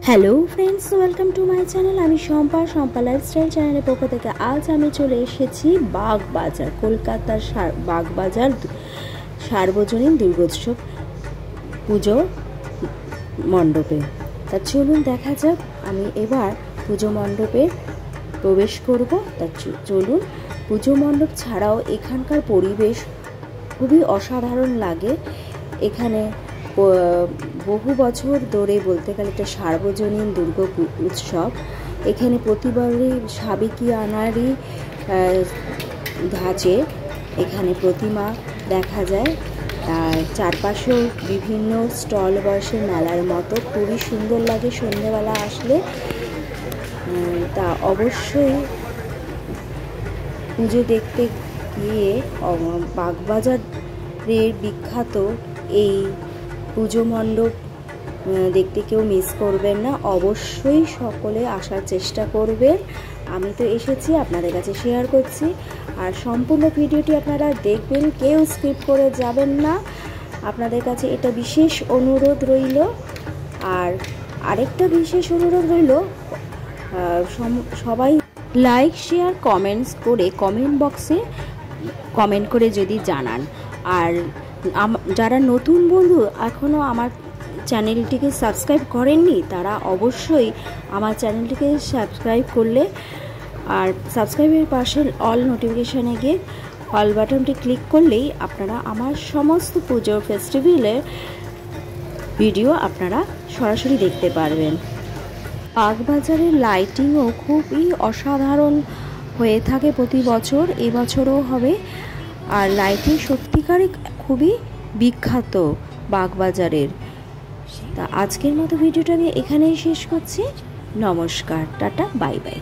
Hello friends, welcome to my channel. আমি Shampa lifestyle চ্যানেলের পক্ষ থেকে আজ আমি চলে এসেছি বাগবাজার, কলকাতার বাগবাজার সার্বজনীন দুর্গোৎসব পুজো মণ্ডপে। তা চলুন দেখা যাক, আমি এবার পুজো মণ্ডপে প্রবেশ করব। তা চলুন। পুজো মণ্ডপ ছাড়াও এখানকার পরিবেশ খুবই অসাধারণ লাগে। এখানে বহু বছর ধরে বলতে গেলে একটা সার্বজনীন দুর্গা উৎসব। এখানে প্রতিবারই সাবেকি আনারই ধাঁচে এখানে প্রতিমা দেখা যায়। আর চারপাশেও বিভিন্ন স্টল বসে মেলার মতো, খুবই সুন্দর লাগে সন্ধ্যেবেলা আসলে। তা অবশ্যই পুজো দেখতে গিয়ে বাগবাজারের বিখ্যাত এই পুজো মণ্ডপ দেখতে কেউ মিস করবেন না। অবশ্যই সকলে আসার চেষ্টা করবেন। আমি তো এসেছি, আপনাদের কাছে শেয়ার করছি। আর সম্পূর্ণ ভিডিওটি আপনারা দেখবেন, কেউ স্কিপ করে যাবেন না। আপনাদের কাছে এটা বিশেষ অনুরোধ রইল। আর আরেকটা বিশেষ অনুরোধ রইল, সবাই লাইক শেয়ার কমেন্টস করে কমেন্ট বক্সে কমেন্ট করে যদি জানান। আর যারা নতুন বন্ধু এখনও আমার চ্যানেলটিকে সাবস্ক্রাইব করেননি, তারা অবশ্যই আমার চ্যানেলটিকে সাবস্ক্রাইব করলে, আর সাবস্ক্রাইবের পাশে অল নোটিফিকেশানে গিয়ে অল বাটনটি ক্লিক করলেই আপনারা আমার সমস্ত পুজোর ফেস্টিভ্যালের ভিডিও আপনারা সরাসরি দেখতে পারবেন। বাগবাজারের লাইটিংও খুবই অসাধারণ হয়ে থাকে প্রতি বছর, এবছরও হবে। আর লাইটিং সত্যিকারই খুবই বিখ্যাত বাগবাজারের। তা আজকের মতো ভিডিওটা আমি এখানেই শেষ করছি। নমস্কার, টাটা, বাই বাই।